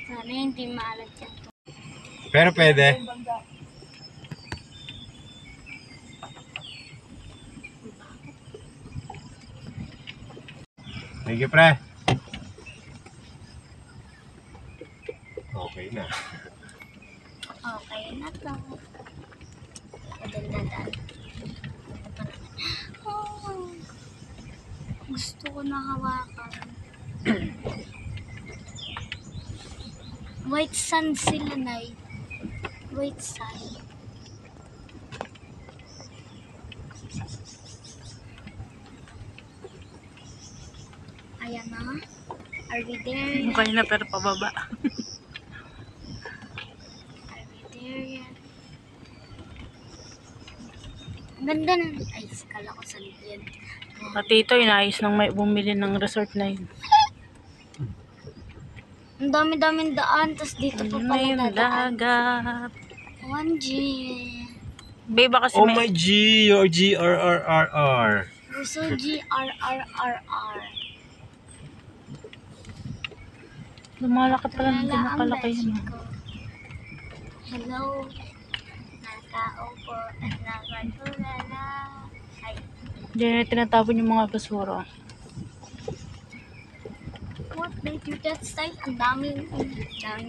Sana hindi maalat yan. Pero pwede. Thank you, pre. Okay na. Okay na to. Padaldadal. Oh, gusto ko na hawakan. White sand sila, Nay. White sand. Ayan na. Are we there yet? Mukha na pero pababa. Are we there yet? Ang ganda na. Ay, kala ko sa yan. Pati ito, inayos nang may bumili ng resort na yun. Ang dami-daming daan. Tapos dito pa Ayun na pala yung dadaan. dagat. 1G. Babe, baka kasi Oh may... my G, your G-R-R-R-R. Russo G-R-R-R-R. Lumalaki pala ng Tulala ang pinakalaki beshi yun. ko. Hello. Nakaupo at nakatulala. Ay, Diyan na tinatapon yung mga basura. what made you that style? Ang daming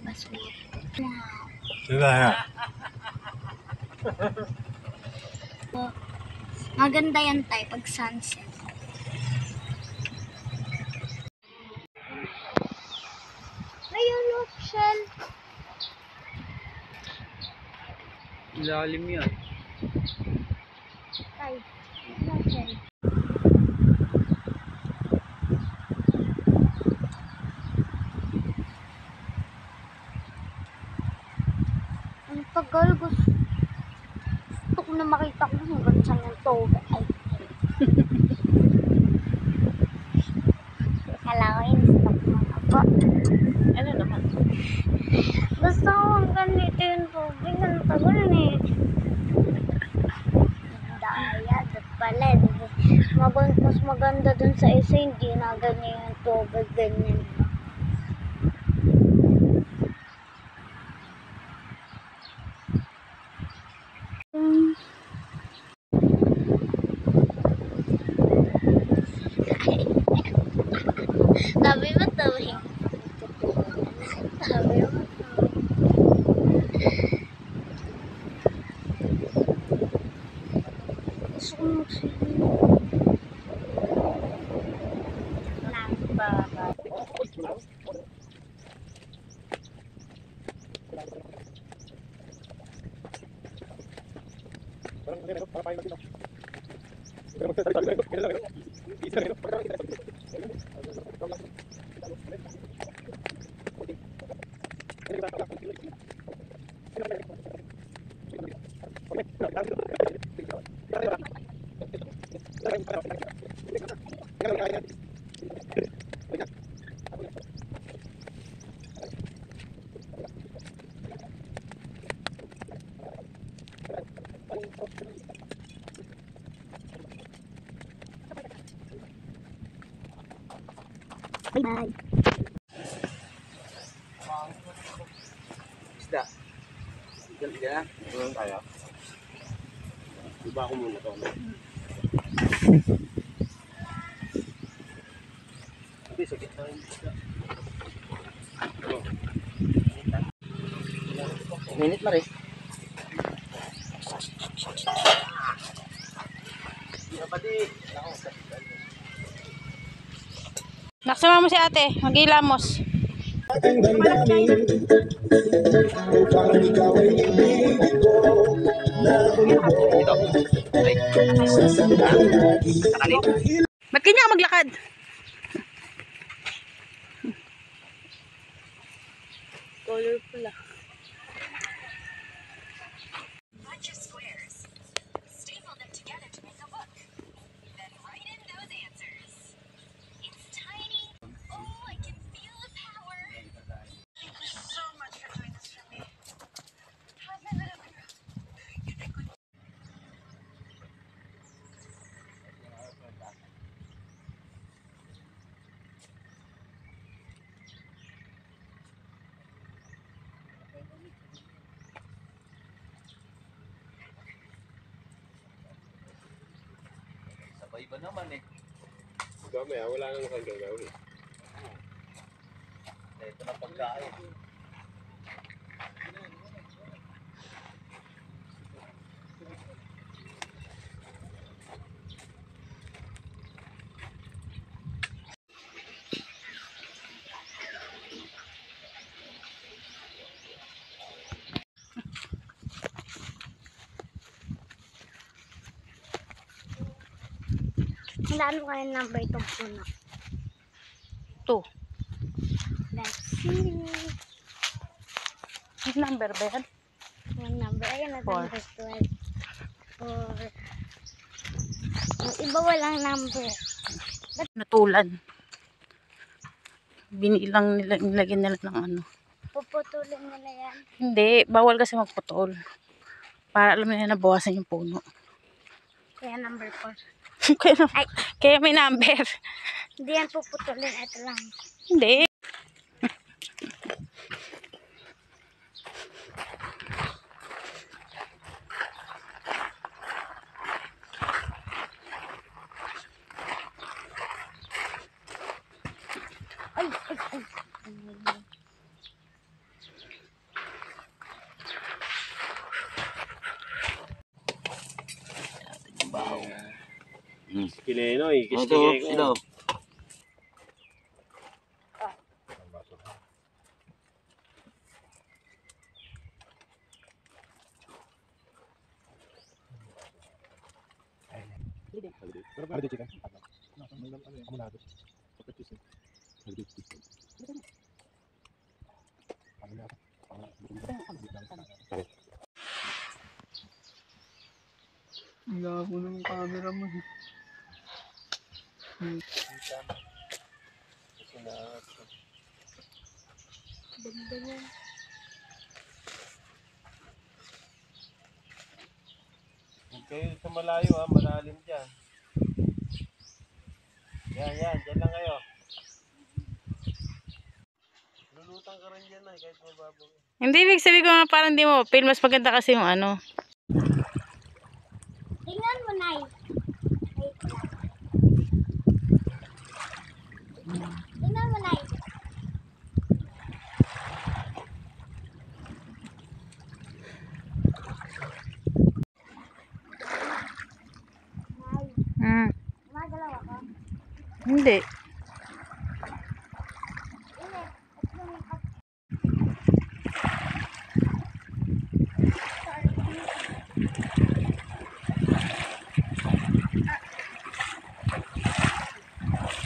basura. Wow. Diba nga? Oh, maganda yan tayo pag sunset. Ayun, look, shell. Ilalim yan. Ay, no shell. Ang tagal, gusto ko na makita ko hanggang saan yung toga. Ay. Kala ko yun, stop mo na po. Ano naman? Gusto ko hanggang dito yung tubig. Ang tagal eh. Daya, dat pala. Mas maganda dun sa isa, hindi na ganyan yung tubig, ganyan. Sabi mo to eh. Sabi mo to. Gusto ko mag-swimming. Bye-bye. Isda. Isda na. Ano tayo? Diba ako muna to? Hindi, sa gitna yung isda. Minute na rin. Naksama mo si ate, mag-ilamos. Ba't kanya ka maglakad? Colorful ah. Bunch of squares. Staple them together to make a book. Then write in those answers. It's tiny. Oh, I can feel the power. Thank you so much for doing this for me. How's my little girl? Iba naman eh. Mamaya, wala nang hanggang gawin. Ito na pagkain. Lalo kayo number itong puno. 2. Let's see. Yung number ba yan? Yung number, ayun na, Four. number 12. 4. Yung iba walang number. Natulan. Binilang nila, nilagyan nila ng ano. Puputulin nila yan. Hindi, bawal kasi magputol. Para alam nila na bawasan yung puno. Kaya number 4. Ay. kaya may number. Hindi yan puputulin, ito lang. Hindi. Ay, ay, ay. Kinenoy, Ito, kistigay ko. ito. Ang labo ng camera mo. Ganda yan. Huwag kayo sa malayo ha, malalim dyan. Yan, dyan lang kayo. Lulutang ka rin dyan kahit mababaw. Hindi, ibig sabihin ko nga parang di mo feel. Mas maganda kasi yung ano. Tingnan mo, Nay. Wait lang. Tingnan mo, Nay. Nay, magalaw ako. Hindi. Hindi, at yung at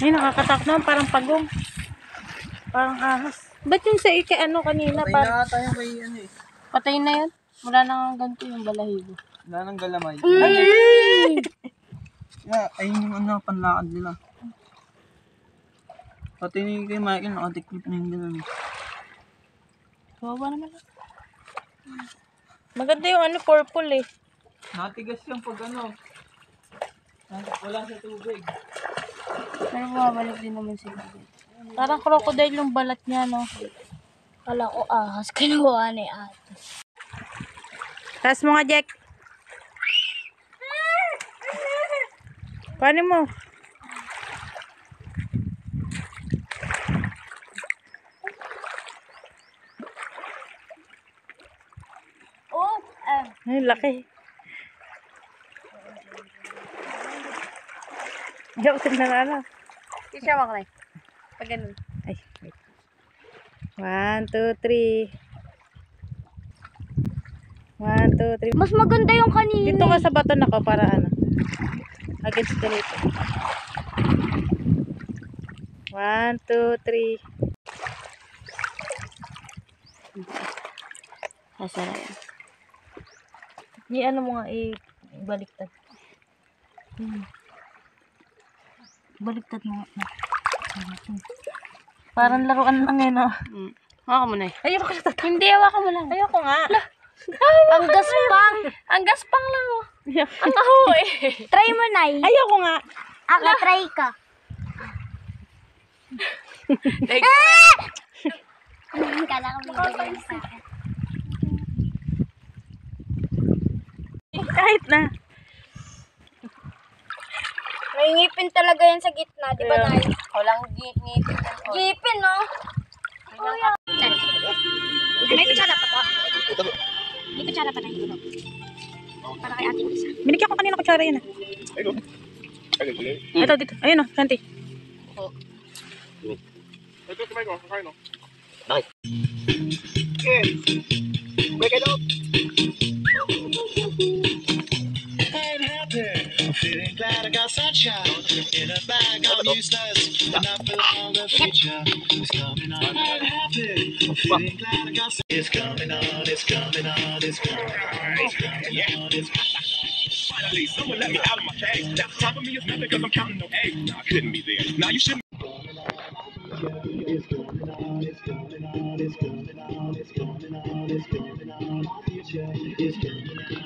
Ay, nakakatak naman. Parang pagong. Parang ahas. Ba't yung sa ano kanina? Patay Parang na ata yung kay ano eh. patay na yan. Wala nang ganito yung balahibo. Wala nang galamay. Ay! Yeah, ayun yung ano, panlakad nila. Pati ni kay Michael, nakatiklip na yung gano'n. Kawawa naman. Maganda yung ano, purple eh. Natigas yung pag ano. Wala sa tubig. Pero bumabalik din naman sila. Parang crocodile yung balat niya, no? Kala ko ahas, kinuha ni ate. Taas mo nga, Jack. Paano mo? Oh, Ay, laki. Joke, tignan na ano. isa mo kalay. Pag ganun. Ay, wait. 1, 2, 3. 1, 2, 3. Mas maganda yung kanina. Dito ka sa baton ako para ano. Against the dito. 1, 2, 3. Asara yan. Di ano mo nga ibaliktad. Baliktad mo nga. Parang laruan lang yun, oh. Hawak mo na eh. Ayoko na tatay. Hindi, hawakan mo lang. Ayoko nga. Ang gaspang. Ang gaspang lang, oh. Ang aho eh. Try mo, Nay. Ayoko nga. Ako, try ka. Kala ko may gagawin sa akin. Kahit na. May ngipin talaga yan sa gitna, di ba, Yeah. Nay? Walang ngipin. Ngipin, no? Kuya. May kutsara pa po. May kutsara pa na hilo. Para kay ate Lisa. Binigyan ko kanina kutsara yan. Ayun. Ayun, ayun. Ito, dito. Ayun o, Santi. Ito, kumain ko. Kakain ko. Bakit? Eh. Wake it up. I'm feeling glad I got sunshine in a bag. I'm useless, and I belong the future. It's coming on. I'm happy. I'm feeling glad I got. It's coming on. It's coming on. It's coming on. It's coming on. It's coming on. Finally, someone let me out of my cage. Now, top of me is nothing because I'm counting no eggs. Nah, I couldn't be there. Now, you shouldn't. It's coming on. It's coming on. It's coming on. It's coming on. It's coming on. Our future is coming on.